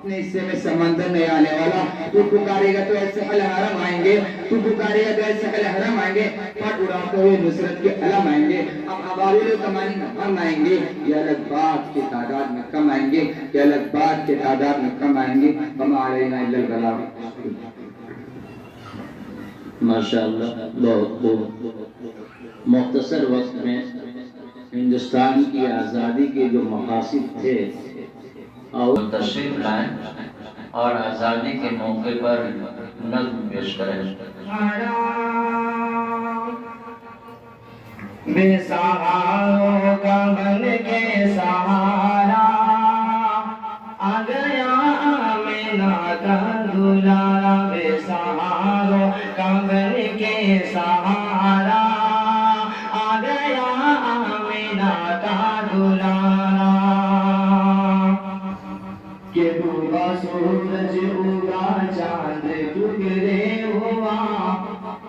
अपने हिस्से में समंदर नहीं आने वाला। तू पुकारेगा तो ऐसे अल हरम आएंगे, तू पुकारेगा तो ऐसे अल हरम आएंगे, फट उड़ाते हुए नुसरत के अलम आएंगे। अब अबाविल कमानी में हम आएंगे, ये अलग बात की तादाद में कम आएंगे, ये अलग बात के तादाद में कम आएंगे। हमारे माशाअल्लाह, बहुत मुख्तसर वक्त में हिंदुस्तान की आज़ादी के जो मकासद थे और तशरीफ लाएं और आज़ादी के मौके पर नज़्म पेश करें। बेसहारों का बन के सहारा आ गया आमिना का दुलारा। बेसहारों का बन के सहारा आ गया आमिना का दुलारा। के डूबा सूरज उगा चांद टुकड़े हुआ,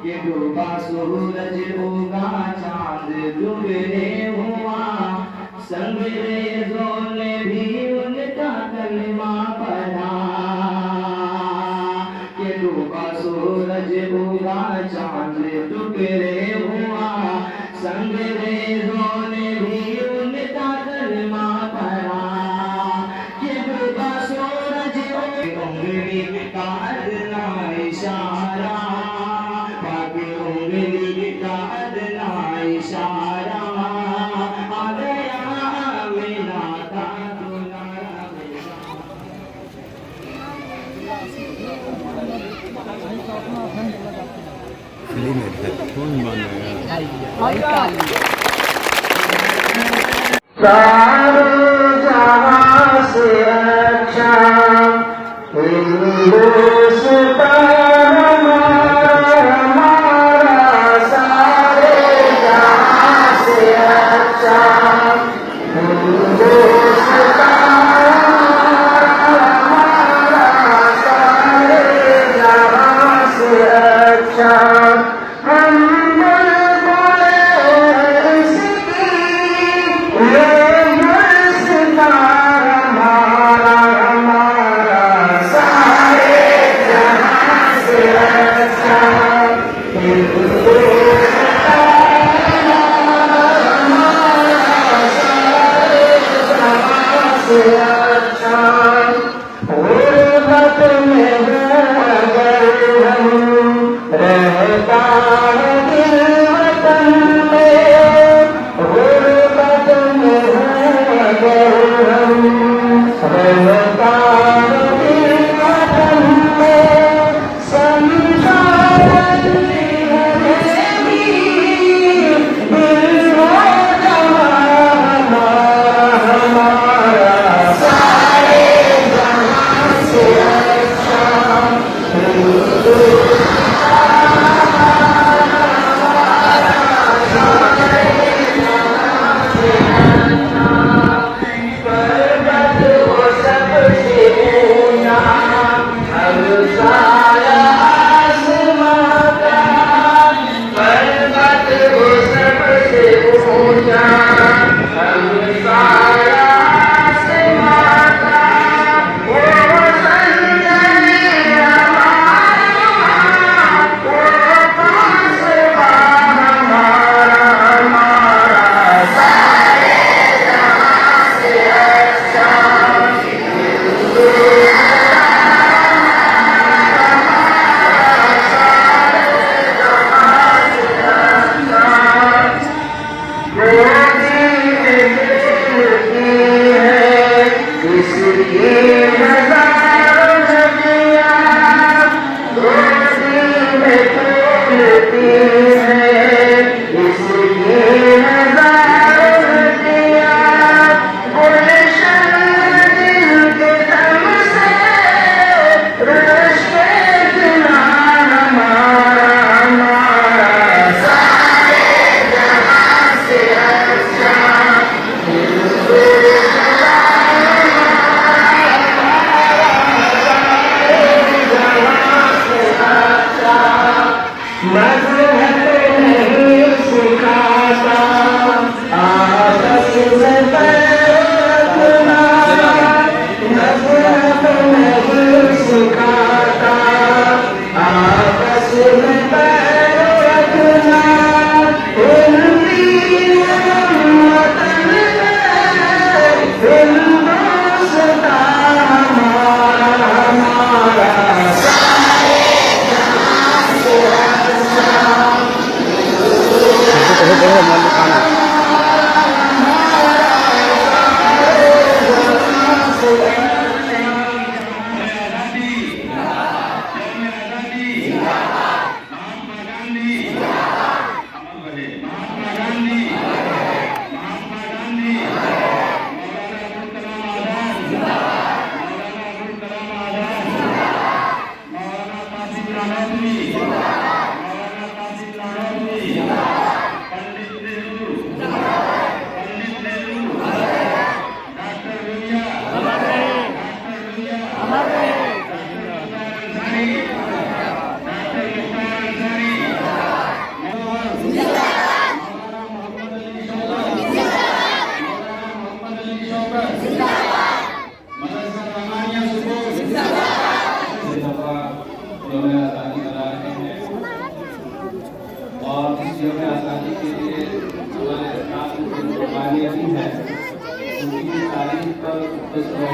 ये डूबा सूरज उगा चांद टुकड़े हुआ। संगरेज़ों ने भी उनका कलमा पढ़ा। ये डूबा सूरज उगा चांद टुकड़े हुआ, संगरेज़ों ने भी उनका कलमा पढ़ा। ये डूबा सूरज उंगली का अदना इशारा, उंगली का अदना इशारा आ गया आमिना का दुलारा। सारे जहां से अच्छा हिंदुस्तान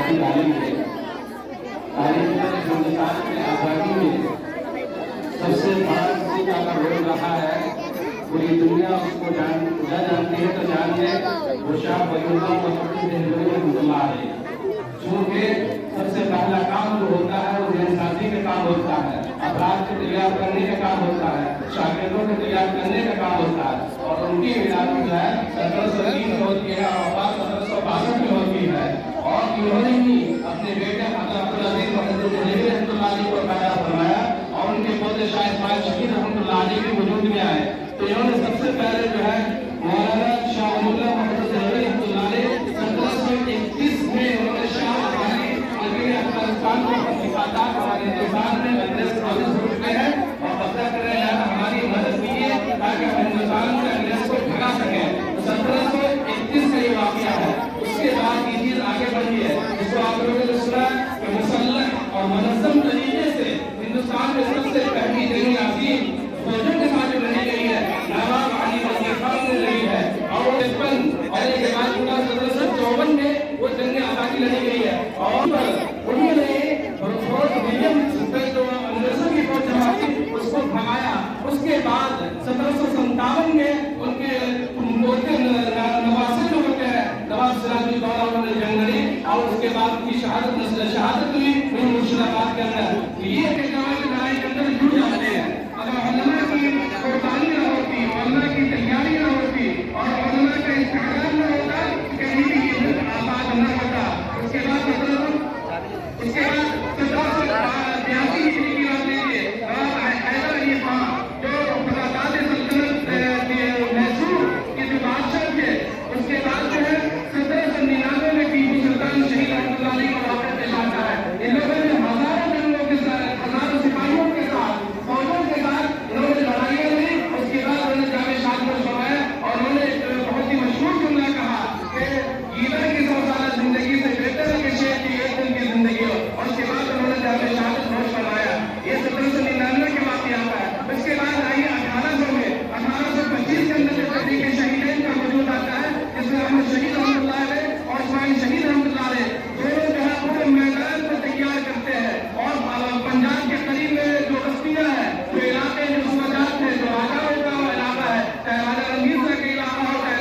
तारीफ डालेंगे। हिंदुस्तान की आज़ादी में सबसे बड़ा किसी का अगर रोल रहा है, पूरी दुनिया उसको जानती है, तो जान ले वो शाह वलीउल्लाह मोहम्मद रहमतुल्लाह अलैह। चूँकि सबसे पहला काम जो होता है वो इंसानी का काम होता है, अपराध को तैयार करने का काम होता है, शागिर्दों को तैयार करने का काम होता है। और उनकी विलायत जो है 1703 में होती है और वफात 1762 में होती है। और इन्होंने ही अपने बेटे अब्दुल अजीज रहमतुल्लाह अलैह को पैदा फरमाया और उनके पोते शाह इस्माइल शहीद रहमतुल्लाह अलैह के वजूद में आए। तो इन्होंने सबसे पहले जो है मौलाना शाह वलीउल्लाह मोहम्मद रहमतुल्लाह अलैह 1731 में उन्होंने शाह अफगानिस्तान को लिखा था। हमारे हिंदुस्तान में अंग्रेज कॉलेज हो चुके हैं और कब्जा कर रहे हैं, हमारी मदद कीजिए ताकि हम हिंदुस्तान से अंग्रेज को भगा सके। 1731 का ये वाकया है। उसके बाद ये चीज आगे बढ़ी है, जिसको आप लोगों ने सुना कि मुसल्लह और मुनज़्ज़म तरीके से हिंदुस्तान में सबसे पहली जंग अज़ीम फौजों के साथ जो लड़ी गई है, नवाब अली वज़ीर खान ने लड़ी है। और 53 और एक बाद 1754 में वो जंग आज़ादी लड़ी गई है। और उन्होंने जो अंग्रेजों की फौज जमा थी उसको भगाया। उसके बाद 1757 में उनके पोते नवासिर जो होते हैं नवाब सिराजुद्दौला उन्होंने जंग लड़ी और उसके बाद उनकी शहादत हुई मुर्शिदाबाद के अंदर। ये के लड़ाई के अंदर जुट जाते हैं। अगर उलमा की कुर्बानी न होती, उलमा की तैयारी न होती और उलमा का इस्तेमाल न होता, कहीं भी ये आबाद न होता। उसके बाद 1782 ईस्वी की बात लीजिए, हैदर अली खान जो बगदाद सल्तनत मैसूर के जो बादशाह थे, उसके बाद जो है 1799 में टीपू सुल्तान शहीद रहमतुल्लाह अलैह का वाक़या पेश आता है। इन लोगों ने हजारों जंगों के साथ, हजारों सिपाहियों के साथ, फौजों के साथ इन्होंने लड़ाइयाँ लड़ी। उसके बाद उन्होंने जामे शादपुर फरमाया और उन्होंने बहुत ही मशहूर जुमला कहा कि ईदा की 100 साल जिंदगी से बेहतर है कि शेर की एक दिन की जिंदगी हो। और उसके बाद उन्होंने जामे शादपुर नोश फरमाया। ये 1799 के वाक़या आता है। उसके बाद आइए 1800 में 1825 के अंदर तहरीक शहीदैन का वजूद आता है, जिसमें अहमद शहीद रहमतुल्लाह अलैह और इस्माइल शहीद रहमतुल्लाह अलैह दोनों जो है पूरे मैदान को तैयार करते हैं। और पंजाब के करीब में जो बस्तियां हैं, जो इलाके जो सूबाजात थे, जो राजाओं का इलाका है, चाहे राजा रणजीत सिंह का इलाका हो, चाहे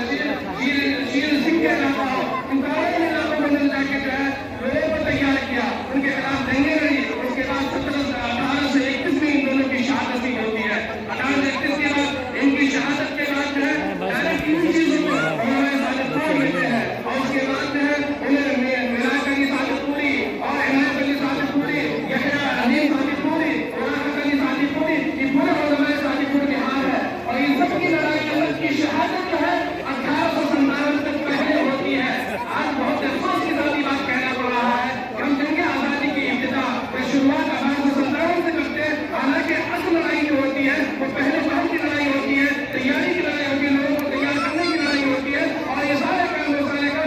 शीर सिंह का इलाका हो, इन सारे इलाकों में मिल जाके जो है लोगों को तैयार किया, उनके खिलाफ जंगें लड़ी। उसके बाद 1821 में इन दोनों की शहादत होती है। 1831 के बाद इनकी शहादत के बाद जो है डायरेक्ट इन चीजों को उन्होंने साबित मिलते हैं। और उसके बाद जो है उन्हें मिलाकर की साबित पूरी और इनायत अली साबित पूरी, यहया अलीम साबित पूरी, उलामा अली साबित पूरी, ये पूरे उलमा साबित पूरी हाल है। और इन सब की लड़ाई की शहादत जो है 1857 तक पहले होती है। आज बहुत अफसोस के साथ बात कहना पड़ रहा है कि हम जंग आजादी की इब्तिदा शुरुआत 1857 से करते हैं। हालांकि असल लड़ाई जो होती है वो पहले बाहर की लड़ाई होती है, तैयारी की लड़ाई होती है, लोगों को तैयार करने की लड़ाई होती है। और ये सारे काम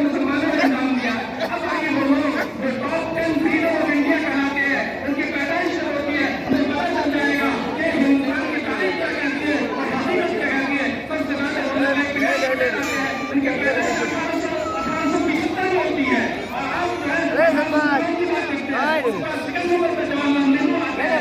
मुसलमानों ने अंजाम दिया। अब आगे वो लोग जो टॉप 10 हीरो ऑफ इंडिया कहलाते हैं, उनकी पैदाइश होती है, उन्हें पता चल जाएगा कि हिंदुस्तान की तारीख क्या कहती है और हकीकत क्या कहती है। सबसे पहले उनके पैदाइश 1875 में होती है। और आप जो है सेकंड नंबर पर जवाहरलाल नेहरू आते हैं।